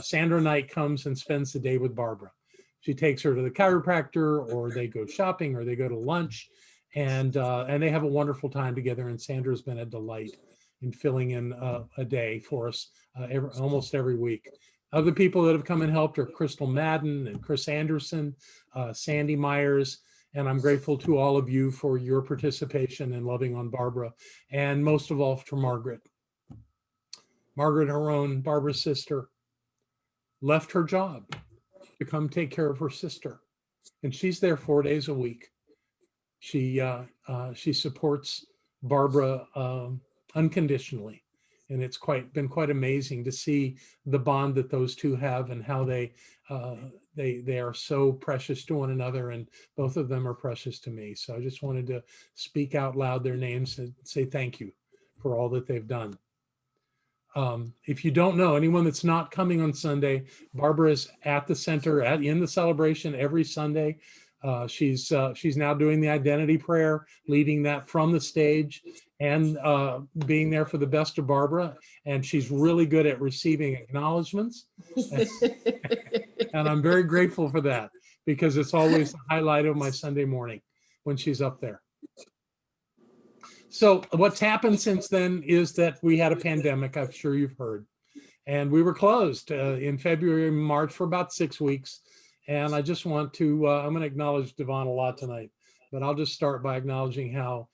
Sandra Knight comes and spends the day with Barbara. She takes her to the chiropractor, or they go shopping, or they go to lunch, and they have a wonderful time together. And Sandra's been a delight in filling in a day for us almost every week. Other people that have come and helped are Crystal Madden and Chris Anderson, Sandy Myers, and I'm grateful to all of you for your participation in loving on Barbara, and most of all to Margaret. Margaret, her own, Barbara's sister, left her job to come take care of her sister, and she's there 4 days a week. She supports Barbara unconditionally, and it's been quite amazing to see the bond that those two have, and how they are so precious to one another, and both of them are precious to me. So I just wanted to speak out loud their names and say thank you for all that they've done. If you don't know, anyone that's not coming on Sunday, Barbara is at the center in the celebration every Sunday. She's now doing the identity prayer, leading that from the stage, and being there for the best of Barbara. And she's really good at receiving acknowledgments. And I'm very grateful for that, because it's always the highlight of my Sunday morning when she's up there. So what's happened since then is that we had a pandemic, I'm sure you've heard, and we were closed in February and March for about 6 weeks. And I just want to, I'm going to acknowledge Devon a lot tonight, but I'll just start by acknowledging how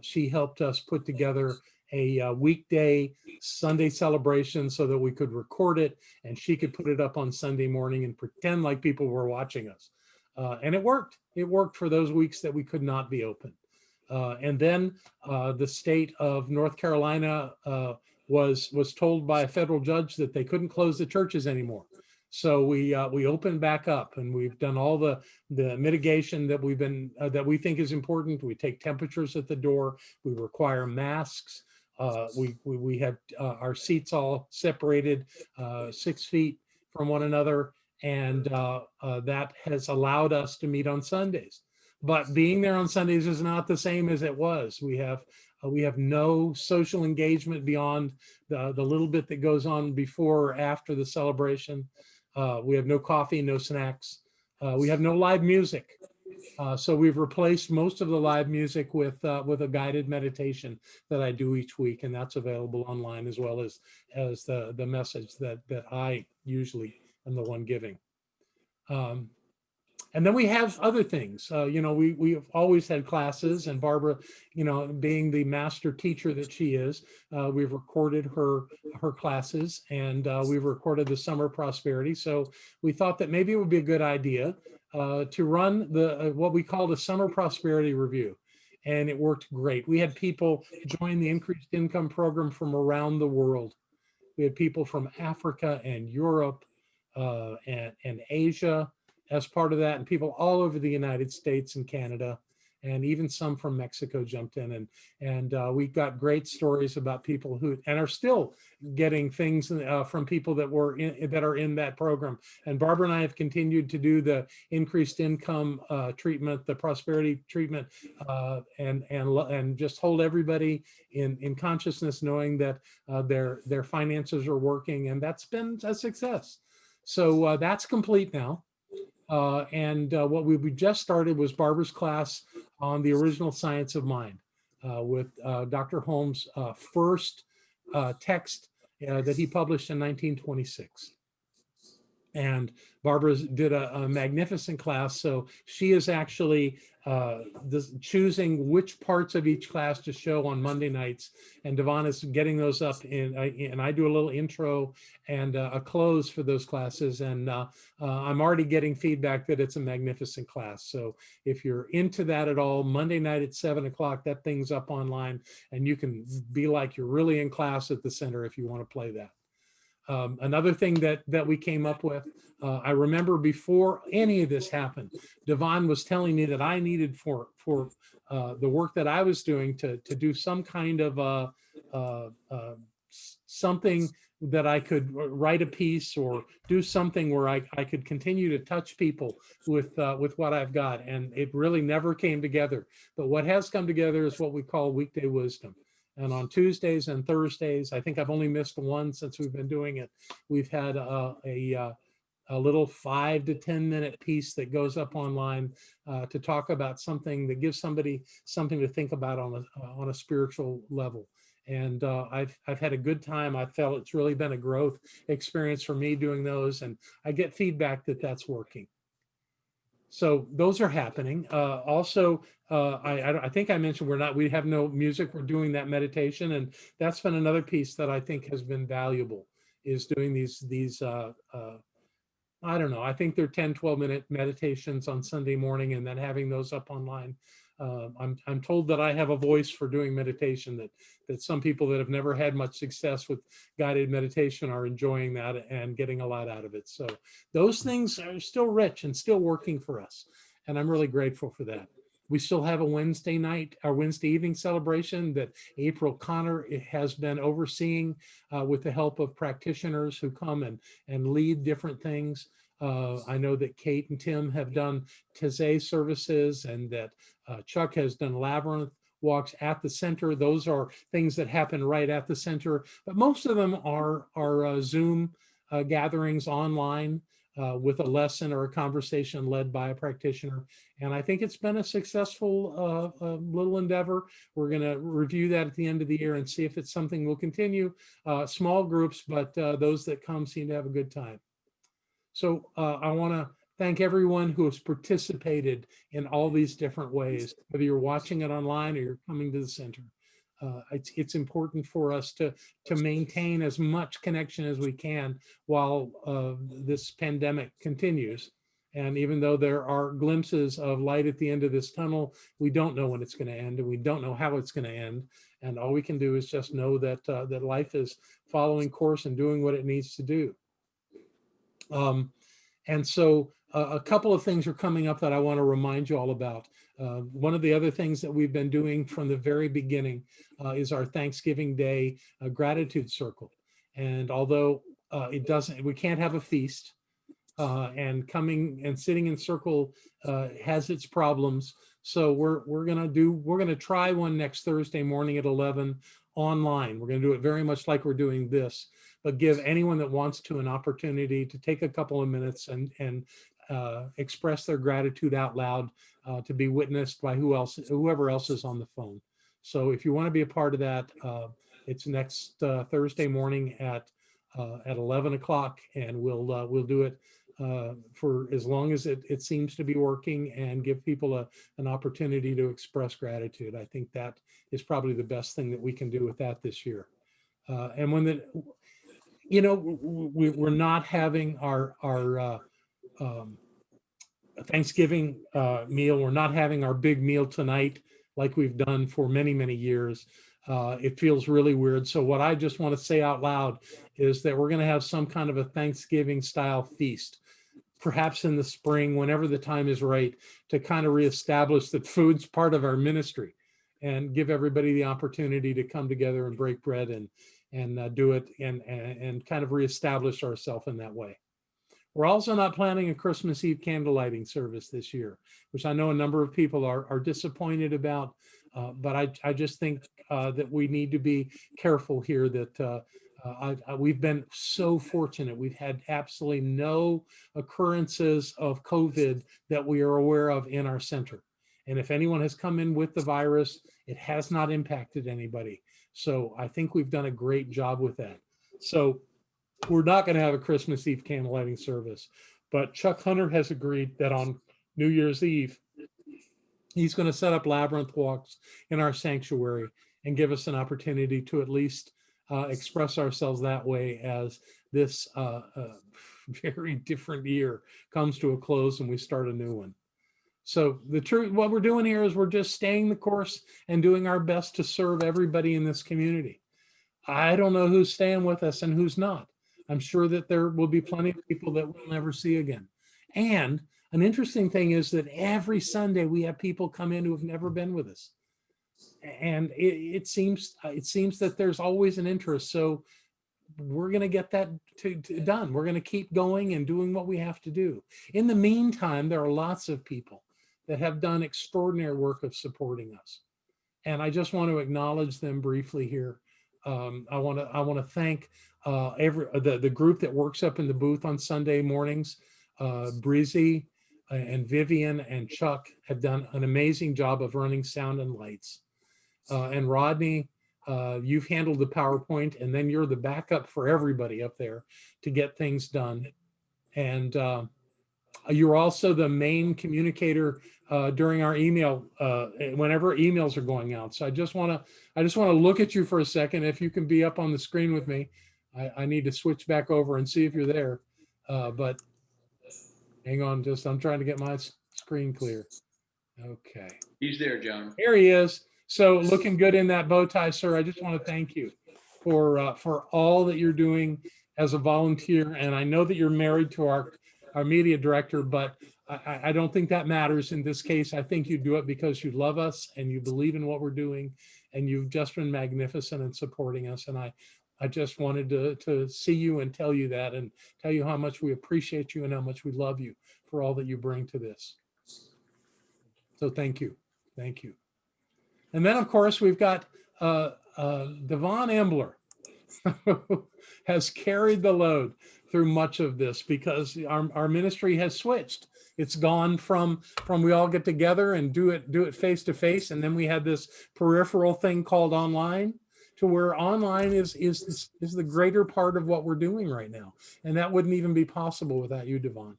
she helped us put together a weekday Sunday celebration so that we could record it, and she could put it up on Sunday morning and pretend like people were watching us. And it worked. It worked for those weeks that we could not be open. And then the state of North Carolina was told by a federal judge that they couldn't close the churches anymore. So we opened back up, and we've done all the mitigation that that we think is important. We take temperatures at the door. We require masks. We have our seats all separated 6 feet from one another, and that has allowed us to meet on Sundays. But being there on Sundays is not the same as it was. We have no social engagement beyond the little bit that goes on before or after the celebration. We have no coffee, no snacks. We have no live music. So we've replaced most of the live music with a guided meditation that I do each week, and that's available online, as well as the message that I usually am the one giving. And then we have other things. We have always had classes, and Barbara, being the master teacher that she is, we've recorded her classes, and we've recorded the Summer Prosperity. So we thought that maybe it would be a good idea to run what we called a Summer Prosperity Review. And it worked great. We had people join the Increased Income Program from around the world. We had people from Africa and Europe and Asia as part of that, and people all over the United States and Canada, and even some from Mexico jumped in, and we got great stories about people who are still getting things from people that are in that program. And Barbara and I have continued to do the increased income treatment, the prosperity treatment, and just hold everybody in consciousness, knowing that their finances are working, and that's been a success. So that's complete now. And what we just started was Barbara's class on the original science of mind with Dr. Holmes' first text that he published in 1926. And Barbara did a magnificent class. So she is actually choosing which parts of each class to show on Monday nights. And Devon is getting those up, and I do a little intro and a close for those classes. And I'm already getting feedback that it's a magnificent class. So if you're into that at all, Monday night at 7 o'clock, that thing's up online, and you can be like you're really in class at the center if you want to play that. Another thing that we came up with, I remember before any of this happened, Devon was telling me that I needed for the work that I was doing to do some kind of something that I could write a piece or do something where I could continue to touch people with what I've got. And it really never came together. But what has come together is what we call weekday wisdom. And on Tuesdays and Thursdays, I think I've only missed one since we've been doing it. We've had a little 5 to 10 minute piece that goes up online to talk about something that gives somebody something to think about on a spiritual level. And I've had a good time. I felt it's really been a growth experience for me doing those, and I get feedback that that's working. So those are happening. Also, I think I mentioned we have no music. We're doing that meditation, and that's been another piece that I think has been valuable, is doing these I don't know, I think they're 10, 12-minute meditations on Sunday morning and then having those up online. I'm told that I have a voice for doing meditation, that some people that have never had much success with guided meditation are enjoying that and getting a lot out of it. So those things are still rich and still working for us. And I'm really grateful for that. We still have a Wednesday night, our Wednesday evening celebration that April Connor has been overseeing with the help of practitioners who come and lead different things. I know that Kate and Tim have done Taizé services, and that Chuck has done labyrinth walks at the center. Those are things that happen right at the center, but most of them are Zoom gatherings online with a lesson or a conversation led by a practitioner. And I think it's been a successful little endeavor. We're going to review that at the end of the year and see if it's something we'll continue. Small groups, but those that come seem to have a good time. So I want to thank everyone who has participated in all these different ways, whether you're watching it online or you're coming to the center. It's important for us to maintain as much connection as we can while this pandemic continues. And even though there are glimpses of light at the end of this tunnel, we don't know when it's going to end, and we don't know how it's going to end. And all we can do is just know that that life is following course and doing what it needs to do. And so a couple of things are coming up that I want to remind you all about. One of the other things that we've been doing from the very beginning is our Thanksgiving Day gratitude circle. And although we can't have a feast, and coming and sitting in circle has its problems. So we're gonna try one next Thursday morning at 11 online. We're gonna do it very much like we're doing this, but give anyone that wants to an opportunity to take a couple of minutes and express their gratitude out loud to be witnessed by whoever else is on the phone. So if you want to be a part of that, it's next Thursday morning at 11 o'clock, and we'll do it for as long as it seems to be working, and give people an opportunity to express gratitude. I think that is probably the best thing that we can do with that this year. And when we're not having our Thanksgiving meal, we're not having our big meal tonight like we've done for many, many years. It feels really weird. So what I just want to say out loud is that we're going to have some kind of a Thanksgiving style feast, perhaps in the spring, whenever the time is right, to kind of reestablish that food's part of our ministry and give everybody the opportunity to come together and break bread and do it and kind of reestablish ourselves in that way. We're also not planning a Christmas Eve candle lighting service this year, which I know a number of people are disappointed about. But I just think that we need to be careful here, that we've been so fortunate. We've had absolutely no occurrences of COVID that we are aware of in our center. And if anyone has come in with the virus, it has not impacted anybody. So I think we've done a great job with that. So we're not going to have a Christmas Eve candle lighting service, but Chuck Hunter has agreed that on New Year's Eve, he's going to set up labyrinth walks in our sanctuary and give us an opportunity to at least express ourselves that way as this very different year comes to a close and we start a new one. So what we're doing here is we're just staying the course and doing our best to serve everybody in this community. I don't know who's staying with us and who's not. I'm sure that there will be plenty of people that we'll never see again. And an interesting thing is that every Sunday we have people come in who have never been with us. And it seems that there's always an interest. So we're going to get that done. We're going to keep going and doing what we have to do. In the meantime, there are lots of people that have done extraordinary work of supporting us. and I just want to acknowledge them briefly here. I want to thank the group that works up in the booth on Sunday mornings. Breezy and Vivian and Chuck have done an amazing job of running sound and lights. And Rodney, you've handled the PowerPoint, and then you're the backup for everybody up there to get things done. And you're also the main communicator during our email, whenever emails are going out. So I just want to look at you for a second. If you can be up on the screen with me, I need to switch back over and see if you're there. But hang on, I'm trying to get my screen clear. Okay. He's there, John. Here he is. So looking good in that bow tie, sir. I just want to thank you for all that you're doing as a volunteer. And I know that you're married to our media director, but I don't think that matters in this case. I think you do it because you love us and you believe in what we're doing, and you've just been magnificent in supporting us. And I just wanted to see you and tell you that, and tell you how much we appreciate you and how much we love you for all that you bring to this. So thank you. Thank you. And then, of course, we've got Devon Embler, who has carried the load through much of this, because our ministry has switched. It's gone from we all get together and do it face to face, and then we had this peripheral thing called online, to where online is the greater part of what we're doing right now, and that wouldn't even be possible without you, Devon.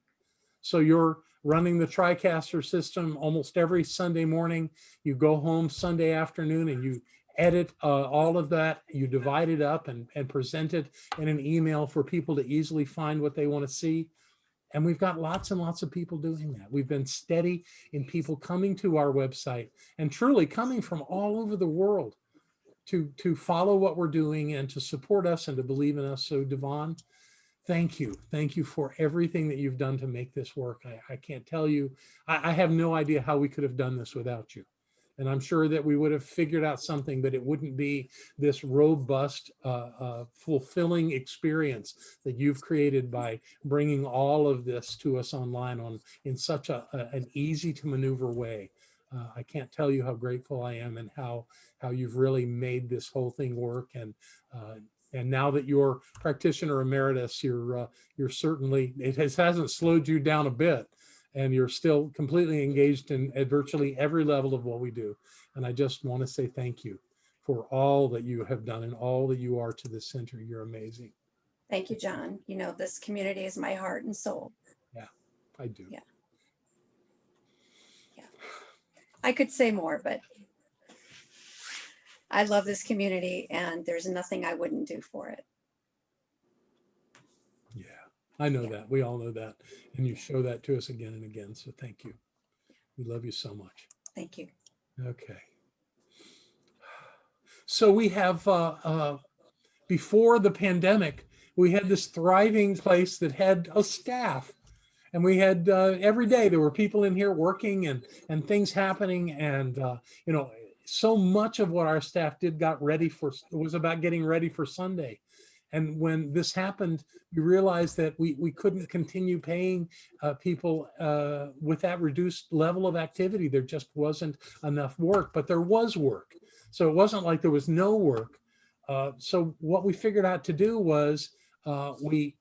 So you're running the TriCaster system almost every Sunday morning. You go home Sunday afternoon and you edit all of that. You divide it up and present it in an email for people to easily find what they want to see. And we've got lots and lots of people doing that. We've been steady in people coming to our website and truly coming from all over the world to follow what we're doing and to support us and to believe in us. So Devon, thank you. Thank you for everything that you've done to make this work. I can't tell you, I have no idea how we could have done this without you. And I'm sure that we would have figured out something, but it wouldn't be this robust, fulfilling experience that you've created by bringing all of this to us online in such an easy to maneuver way. I can't tell you how grateful I am, and how you've really made this whole thing work. And now that you're practitioner emeritus, you're certainly, it hasn't slowed you down a bit, and you're still completely engaged at virtually every level of what we do. And I just want to say thank you for all that you have done and all that you are to this center. You're amazing. Thank you, John. You know, this community is my heart and soul. Yeah, I do. Yeah. Yeah. I could say more, but I love this community, and there's nothing I wouldn't do for it. Yeah, I know that. We all know that. And you show that to us again and again. So thank you. We love you so much. Thank you. Okay. So we have, before the pandemic, we had this thriving place that had a staff. And we had every day there were people in here working and things happening. And, you know, so much of what our staff did was about getting ready for Sunday. And when this happened, we realized that we couldn't continue paying people with that reduced level of activity. There just wasn't enough work, but there was work. So it wasn't like there was no work. So what we figured out to do was we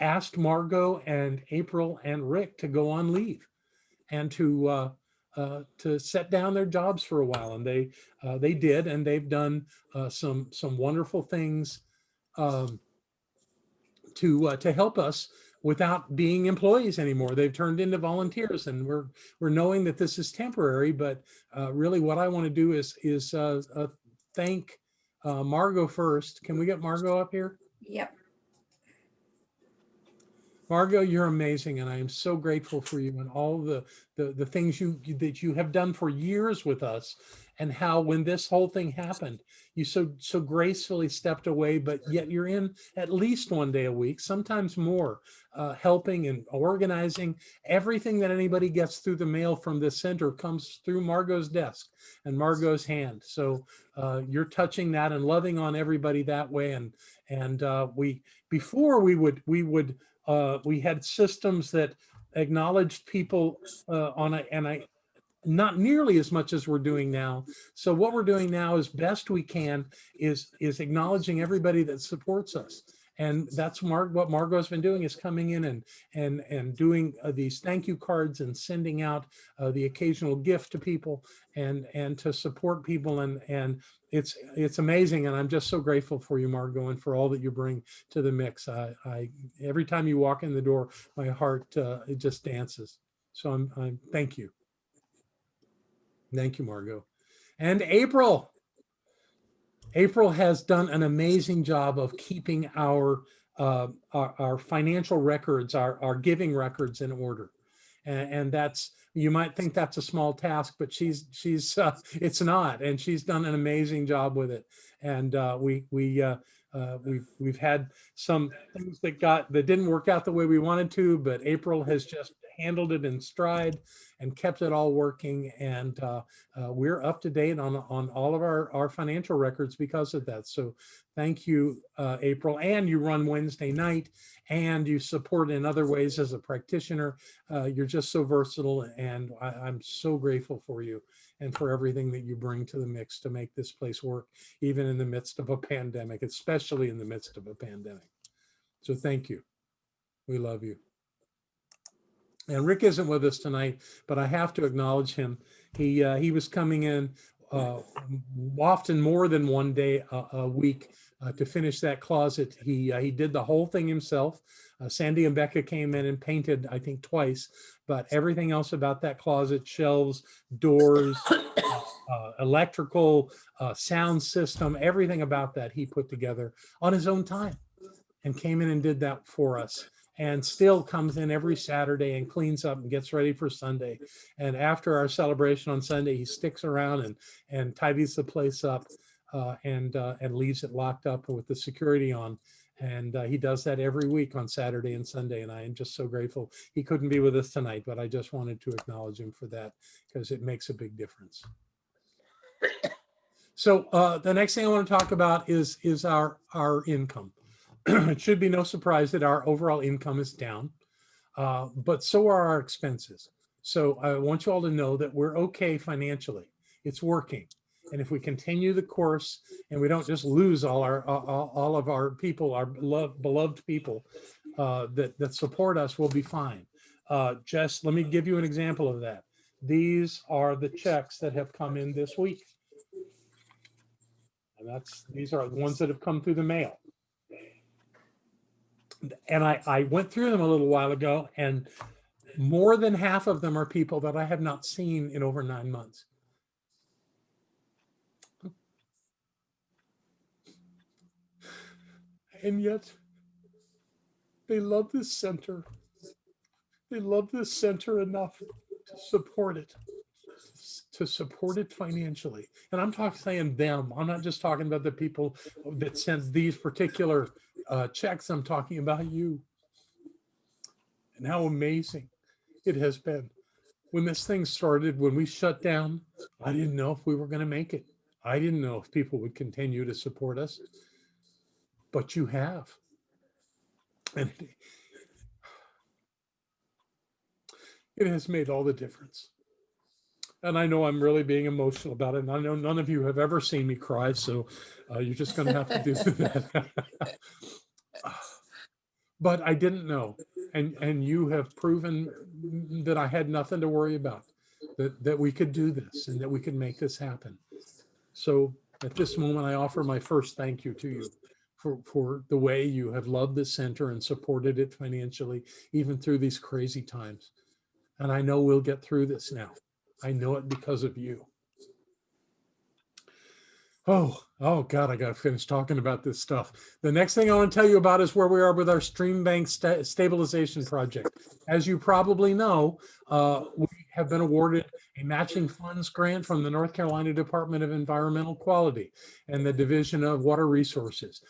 asked Margot and April and Rick to go on leave and to set down their jobs for a while, and they did, and they've done some wonderful things to help us without being employees anymore. They've turned into volunteers, and we're knowing that this is temporary. But really, what I want to do is thank Margot first. Can we get Margot up here? Yep. Margot, you're amazing, and I am so grateful for you and all the things that you have done for years with us, and how when this whole thing happened, you so gracefully stepped away, but yet you're in at least one day a week, sometimes more, helping and organizing. Everything that anybody gets through the mail from this center comes through Margot's desk and Margot's hand. So you're touching that and loving on everybody that way. And before we had systems that acknowledged people not nearly as much as we're doing now. So what we're doing now as best we can is acknowledging everybody that supports us. And that's what Margot's been doing, is coming in and doing these thank you cards and sending out the occasional gift to people and to support people. And it's amazing. And I'm just so grateful for you, Margot, and for all that you bring to the mix. Every time you walk in the door, my heart it just dances. So I'm thank you. Thank you, Margot. And April. April has done an amazing job of keeping our financial records, our giving records in order. And that's, you might think that's a small task, but it's not, and she's done an amazing job with it. And we've had some things that didn't work out the way we wanted to, but April has just handled it in stride and kept it all working. And we're up to date on all of our financial records because of that. So thank you, April. And you run Wednesday night, and you support in other ways as a practitioner. You're just so versatile, and I'm so grateful for you and for everything that you bring to the mix to make this place work, even in the midst of a pandemic, especially in the midst of a pandemic. So thank you. We love you. And Rick isn't with us tonight, but I have to acknowledge him. He was coming in often more than one day a week to finish that closet. He did the whole thing himself. Sandy and Becca came in and painted, I think, twice, but everything else about that closet, shelves, doors, electrical, sound system, everything about that he put together on his own time and came in and did that for us. And still comes in every Saturday and cleans up and gets ready for Sunday. And after our celebration on Sunday, he sticks around and tidies the place up and leaves it locked up with the security on. And he does that every week on Saturday and Sunday. And I am just so grateful. He couldn't be with us tonight, but I just wanted to acknowledge him for that because it makes a big difference. So the next thing I want to talk about is our income. It should be no surprise that our overall income is down, but so are our expenses. So I want you all to know that we're okay financially. It's working. And if we continue the course and we don't just lose all of our people, our beloved people that support us, we'll be fine. Just let me give you an example of that. These are the checks that have come in this week. And these are the ones that have come through the mail. And I went through them a little while ago, and more than half of them are people that I have not seen in over 9 months. And yet they love this center. They love this center enough to support it financially. And I'm saying them. I'm not just talking about the people that sent these particular checks. I'm talking about you. And how amazing it has been. When this thing started, when we shut down, I didn't know if we were going to make it. I didn't know if people would continue to support us, but you have. And it has made all the difference. And I know I'm really being emotional about it. And I know none of you have ever seen me cry, so you're just going to have to do that. But I didn't know. And you have proven that I had nothing to worry about, that we could do this and that we could make this happen. So at this moment, I offer my first thank you to you for the way you have loved this center and supported it financially, even through these crazy times. And I know we'll get through this now. I know it because of you. Oh God, I got to finish talking about this stuff. The next thing I want to tell you about is where we are with our stream bank stabilization project. As you probably know, we have been awarded a matching funds grant from the North Carolina Department of Environmental Quality and the Division of Water Resources.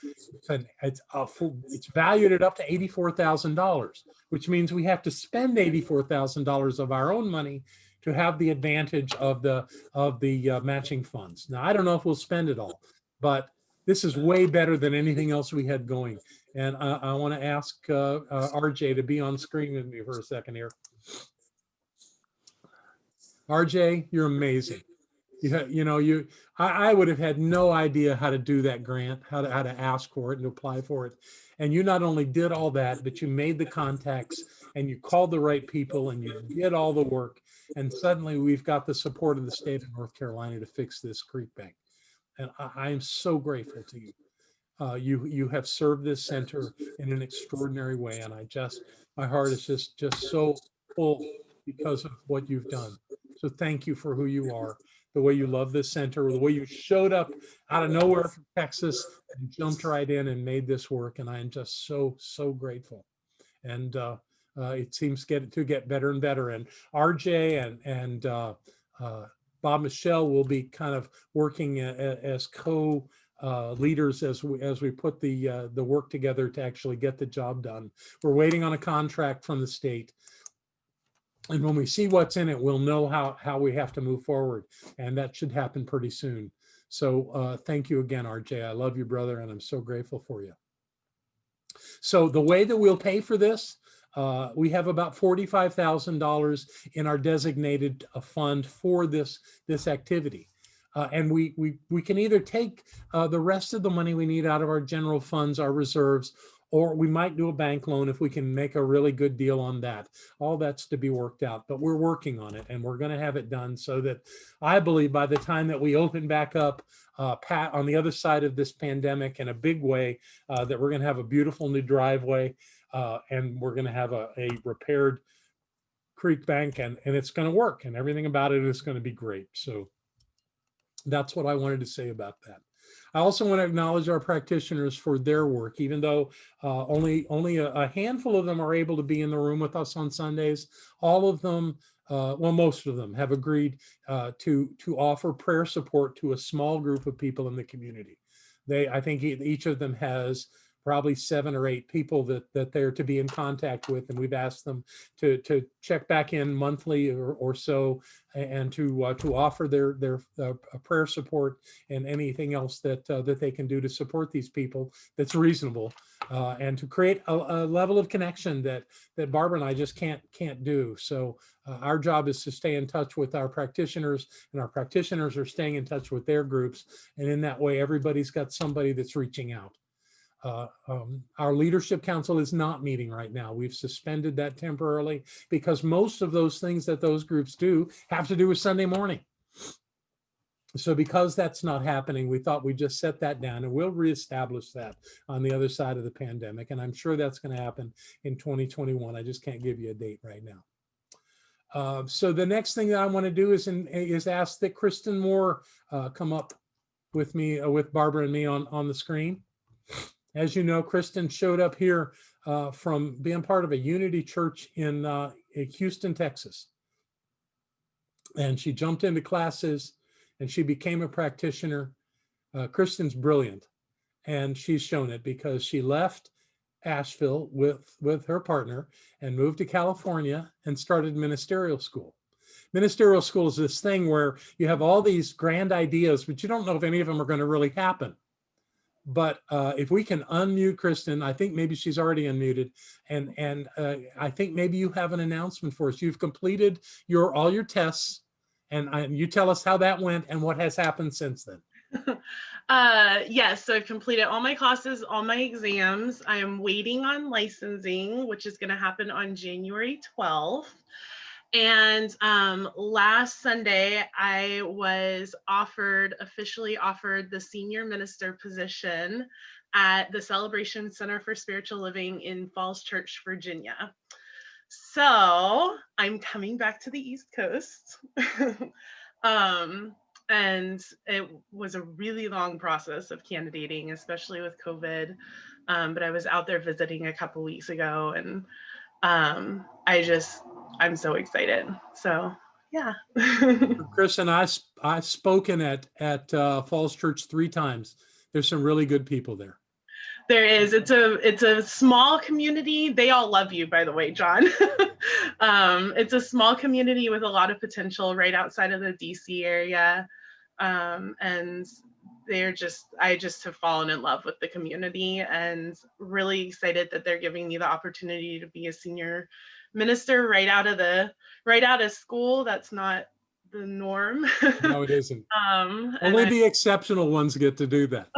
It's valued at up to $84,000, which means we have to spend $84,000 of our own money to have the advantage of the matching funds. Now, I don't know if we'll spend it all, but this is way better than anything else we had going. And I want to ask RJ to be on screen with me for a second here. RJ, you're amazing. I would have had no idea how to do that grant, how to ask for it and apply for it. And you not only did all that, but you made the contacts and you called the right people and you did all the work. And suddenly we've got the support of the state of North Carolina to fix this creek bank. And I am so grateful to you. You have served this center in an extraordinary way, and my heart is just so full because of what you've done. So thank you for who you are, the way you love this center, the way you showed up out of nowhere from Texas and jumped right in and made this work. And I am just so grateful. And it seems to get better and better. And RJ and Bob Michelle will be kind of working as co leaders as we put the work together to actually get the job done. We're waiting on a contract from the state. And when we see what's in it, we'll know how we have to move forward. And that should happen pretty soon. So thank you again, RJ. I love you, brother, and I'm so grateful for you. So the way that we'll pay for this, we have about $45,000 in our designated fund for this activity. And we can either take the rest of the money we need out of our general funds, our reserves, or we might do a bank loan if we can make a really good deal on that. All that's to be worked out, but we're working on it and we're going to have it done so that I believe by the time that we open back up on the other side of this pandemic in a big way, that we're going to have a beautiful new driveway and we're going to have a repaired creek bank and it's going to work and everything about it is going to be great. So that's what I wanted to say about that. I also want to acknowledge our practitioners for their work, even though only a handful of them are able to be in the room with us on Sundays. All of them, well, most of them have agreed to offer prayer support to a small group of people in the community. I think each of them has probably 7 or 8 people that they're to be in contact with, and we've asked them to check back in monthly or so, and to offer their prayer support and anything else that they can do to support these people that's reasonable, and to create a level of connection that Barbara and I just can't do. So our job is to stay in touch with our practitioners, and our practitioners are staying in touch with their groups, and in that way everybody's got somebody that's reaching out. Our leadership council is not meeting right now. We've suspended that temporarily because most of those things that those groups do have to do with Sunday morning. So because that's not happening, we thought we'd just set that down and we'll reestablish that on the other side of the pandemic. And I'm sure that's going to happen in 2021. I just can't give you a date right now. So the next thing that I want to do is ask that Kristen Moore come up with me, with Barbara and me on the screen. As you know, Kristen showed up here from being part of a Unity church in Houston, Texas. And she jumped into classes and she became a practitioner. Kristen's brilliant, and she's shown it because she left Asheville with her partner and moved to California and started ministerial school. Ministerial school is this thing where you have all these grand ideas, but you don't know if any of them are going to really happen. But if we can unmute Kristen, I think maybe she's already unmuted, and I think maybe you have an announcement for us. You've completed all your tests, and you tell us how that went and what has happened since then. Yes, so I've completed all my classes, all my exams. I am waiting on licensing, which is going to happen on January 12th. And last Sunday, I was officially offered the senior minister position at the Celebration Center for Spiritual Living in Falls Church, Virginia. So I'm coming back to the East Coast. And it was a really long process of candidating, especially with COVID. But I was out there visiting a couple weeks ago, and I'm so excited. So yeah. Kristen, I've spoken at Falls Church 3 times. There's some really good people there. There is. It's a small community. They all love you, by the way, John. It's a small community with a lot of potential right outside of the DC area. And I just have fallen in love with the community and really excited that they're giving me the opportunity to be a senior minister right out of school. That's not the norm. No, it isn't. And Only the exceptional ones get to do that.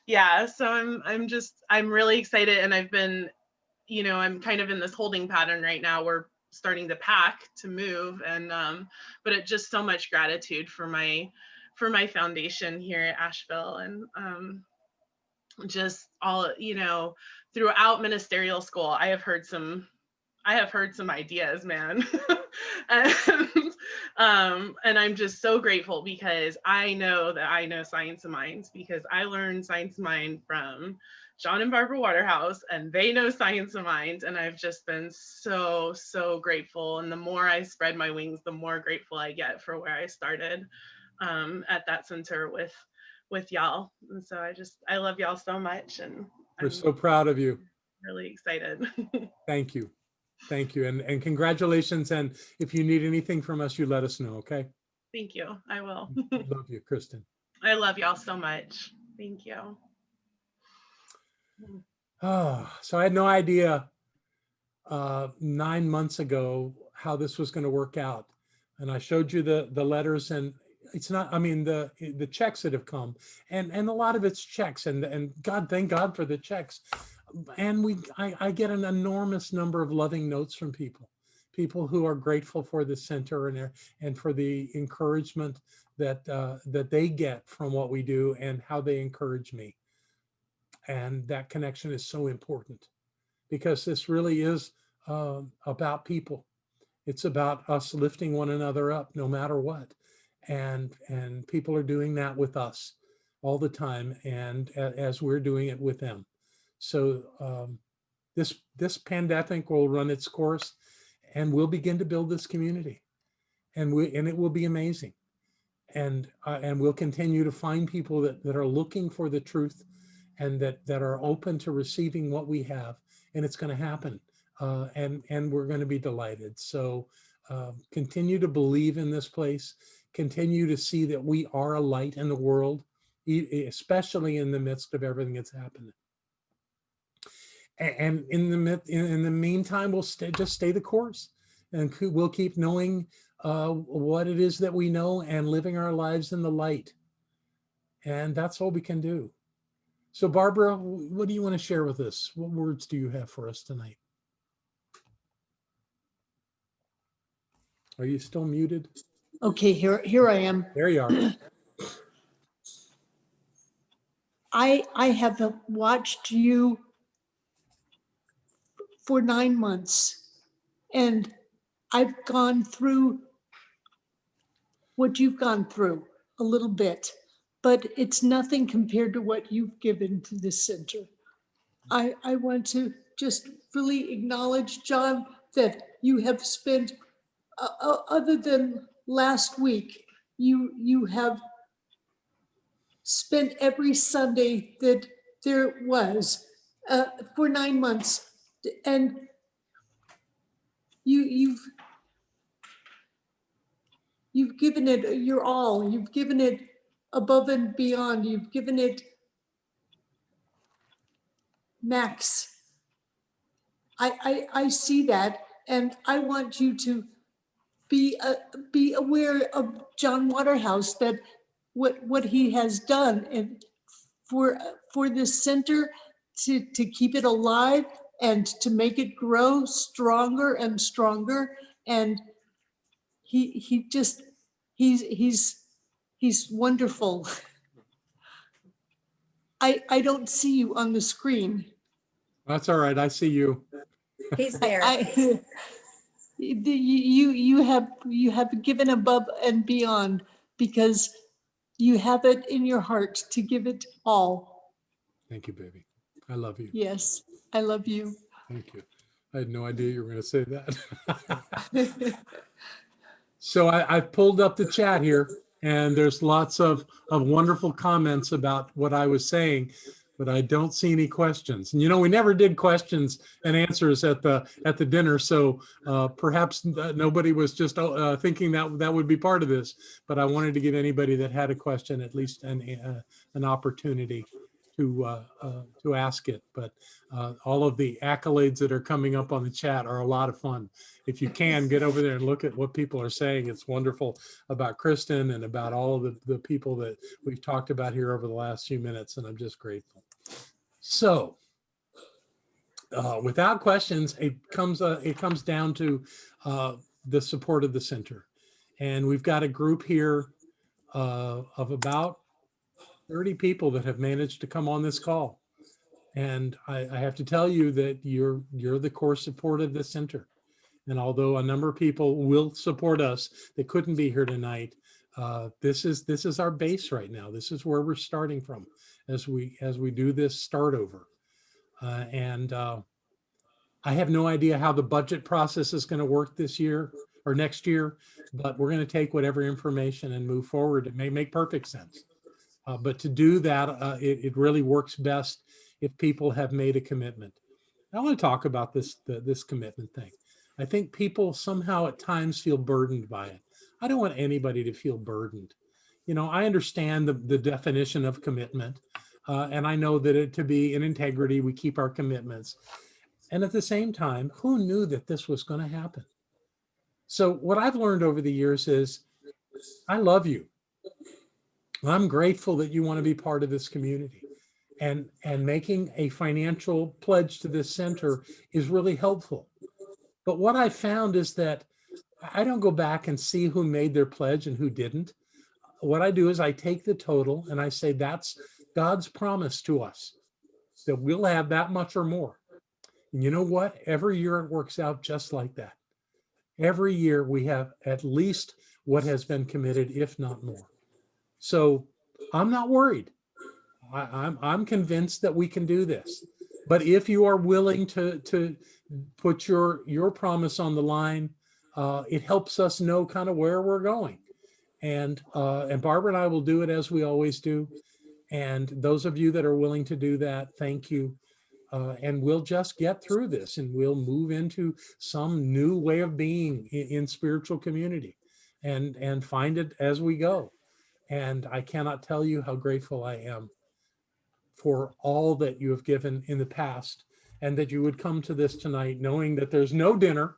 yeah, so I'm really excited, and I've been, I'm kind of in this holding pattern right now. We're starting to pack to move, and but it just so much gratitude for my foundation here at Asheville, and just all, throughout ministerial school, I have heard some ideas, man. and, and I'm just so grateful, because I know that I know Science of Mind, because I learned Science of Mind from John and Barbara Waterhouse, and they know Science of Mind. And I've just been so, so grateful. And the more I spread my wings, the more grateful I get for where I started at that center with y'all. And so I love y'all so much. And We're I'm so proud of you. really excited. Thank you. Thank you. And congratulations. And if you need anything from us, you let us know, okay? Thank you. I will. Love you, Kristen. I love y'all so much. Thank you. Oh, so I had no idea 9 months ago how this was going to work out. And I showed you the letters, and it's not, I mean, the checks that have come, and a lot of it's checks, and God, thank God for the checks. And I get an enormous number of loving notes from people who are grateful for the center and for the encouragement that they get from what we do and how they encourage me. And that connection is so important, because this really is about people. It's about us lifting one another up no matter what. And people are doing that with us all the time, and as we're doing it with them. So this pandemic will run its course, and we'll begin to build this community, and it will be amazing. And we'll continue to find people that are looking for the truth, and that are open to receiving what we have, and it's going to happen. And we're going to be delighted. So continue to believe in this place. Continue to see that we are a light in the world, especially in the midst of everything that's happening. And in the meantime, we'll just stay the course, and we'll keep knowing what it is that we know, and living our lives in the light. And that's all we can do. So Barbara, what do you want to share with us? What words do you have for us tonight? Are you still muted? Okay, here I am. There you are. I have watched you for 9 months, and I've gone through what you've gone through a little bit, but it's nothing compared to what you've given to this center. I want to just really acknowledge, John, that you have spent, other than last week, you have spent every Sunday that there was for 9 months, and you've given it your all. You've given it above and beyond. You've given it max. I see that, and I want you to be aware of John Waterhouse, that what he has done, and for this center to keep it alive and to make it grow stronger and stronger. And he's wonderful. I don't see you on the screen. That's all right. I see you. He's there. You have given above and beyond, because you have it in your heart to give it all. Thank you, baby. I love you. Yes, I love you. Thank you. I had no idea you were going to say that. So I've pulled up the chat here, and there's lots of wonderful comments about what I was saying, but I don't see any questions. And we never did questions and answers at the dinner, so perhaps nobody was just thinking that would be part of this. But I wanted to give anybody that had a question at least an opportunity to ask it, but all of the accolades that are coming up on the chat are a lot of fun. If you can get over there and look at what people are saying, it's wonderful about Kristen and about all of the people that we've talked about here over the last few minutes, and I'm just grateful. So without questions, it comes down to the support of the center. And we've got a group here of about 30 people that have managed to come on this call. And I have to tell you that you're the core support of the center. And although a number of people will support us that couldn't be here tonight, this is our base right now. This is where we're starting from as we do this start over. I have no idea how the budget process is going to work this year or next year, but we're going to take whatever information and move forward. It may make perfect sense. But to do that, it really works best if people have made a commitment. I want to talk about this commitment thing. I think people somehow at times feel burdened by it. I don't want anybody to feel burdened. You know, I understand the definition of commitment, and I know that to be in integrity, we keep our commitments. And at the same time, who knew that this was going to happen? So what I've learned over the years is I love you. I'm grateful that you want to be part of this community, and making a financial pledge to this center is really helpful. But what I found is that I don't go back and see who made their pledge and who didn't. What I do is I take the total and I say, that's God's promise to us that we'll have that much or more. And you know what? Every year it works out just like that. Every year we have at least what has been committed, if not more. So I'm not worried. I'm convinced that we can do this. But if you are willing to put your promise on the line, it helps us know kind of where we're going. And Barbara and I will do it as we always do. And those of you that are willing to do that, thank you. And we'll just get through this and we'll move into some new way of being in spiritual community and find it as we go. And I cannot tell you how grateful I am for all that you have given in the past, and that you would come to this tonight knowing that there's no dinner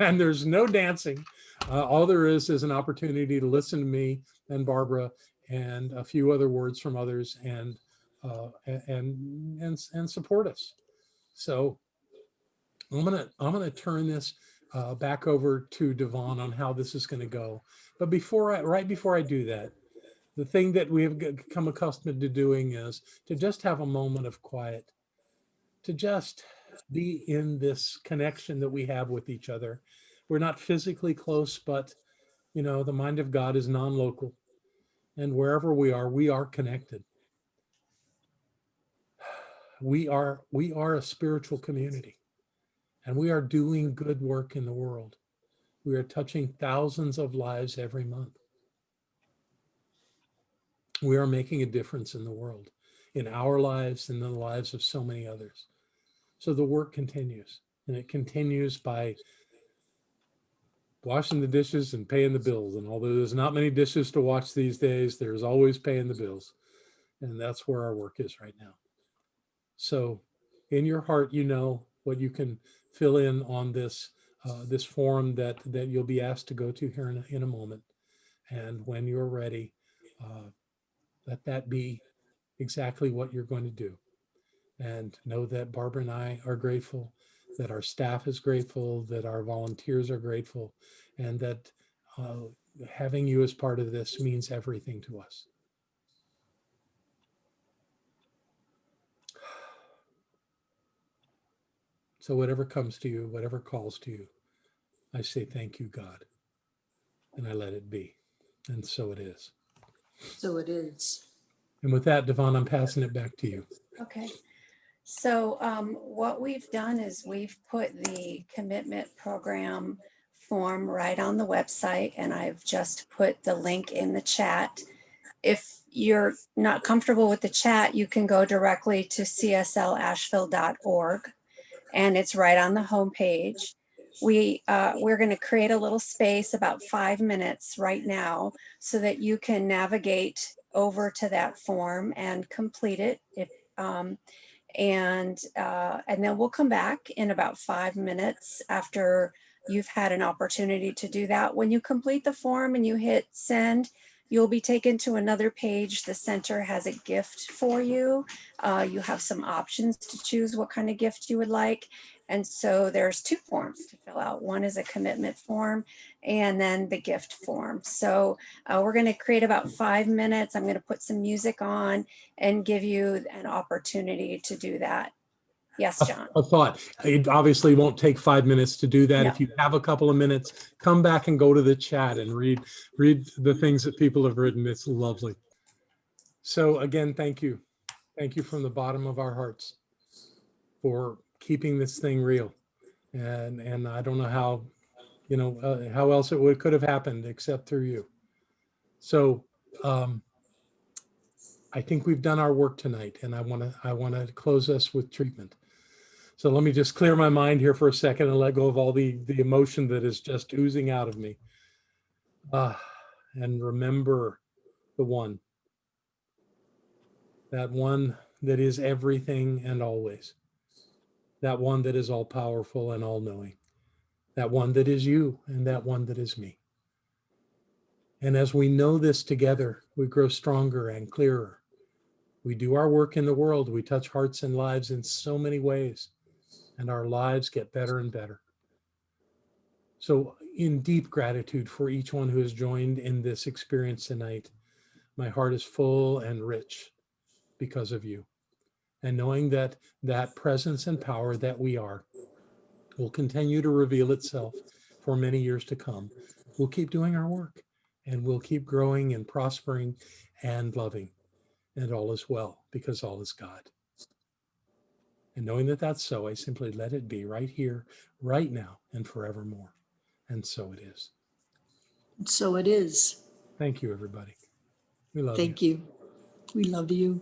and there's no dancing. All there is an opportunity to listen to me and Barbara and a few other words from others and support us. So I'm gonna turn this back over to Devon on how this is going to go. But right before I do that, the thing that we have become accustomed to doing is to just have a moment of quiet, to just be in this connection that we have with each other. We're not physically close, but you know, the mind of God is non-local, and wherever we are connected. We are a spiritual community, and we are doing good work in the world. We are touching thousands of lives every month. We are making a difference in the world, in our lives and in the lives of so many others. So the work continues, and it continues by washing the dishes and paying the bills. And although there's not many dishes to wash these days, there's always paying the bills. And that's where our work is right now. So in your heart, you know what you can fill in on this this forum that you'll be asked to go to here in a moment. And when you're ready, let that be exactly what you're going to do. And know that Barbara and I are grateful, that our staff is grateful, that our volunteers are grateful, and that having you as part of this means everything to us. So whatever comes to you, whatever calls to you, I say, thank you, God, and I let it be. And so it is. So it is. And with that, Devon, I'm passing it back to you. Okay. So what we've done is we've put the commitment program form right on the website, and I've just put the link in the chat. If you're not comfortable with the chat, you can go directly to CSL-Asheville.org, and it's right on the homepage. We're going to create a little space, about 5 minutes right now, so that you can navigate over to that form and complete it. And then we'll come back in about 5 minutes after you've had an opportunity to do that. When you complete the form and you hit send, you'll be taken to another page. The center has a gift for you. You have some options to choose what kind of gift you would like. And so there's 2 forms to fill out. One is a commitment form and then the gift form. So we're going to create about 5 minutes. I'm going to put some music on and give you an opportunity to do that. Yes, John. A thought. It obviously won't take 5 minutes to do that. No. If you have a couple of minutes, come back and go to the chat and read the things that people have written. It's lovely. So again, thank you. Thank you from the bottom of our hearts for keeping this thing real. And I don't know how, how else it could have happened except through you. So I think we've done our work tonight, and I want to close us with treatment. So let me just clear my mind here for a second and let go of all the emotion that is just oozing out of me. And remember the one, that one that is everything and always, that one that is all powerful and all knowing, that one that is you and that one that is me. And as we know this together, we grow stronger and clearer. We do our work in the world. We touch hearts and lives in so many ways, and our lives get better and better. So in deep gratitude for each one who has joined in this experience tonight, my heart is full and rich because of you. And knowing that that presence and power that we are will continue to reveal itself for many years to come. We'll keep doing our work, and we'll keep growing and prospering and loving. And all is well, because all is God. And knowing that that's so, I simply let it be right here, right now, and forevermore. And so it is. So it is. Thank you, everybody. We love you. Thank you. We love you.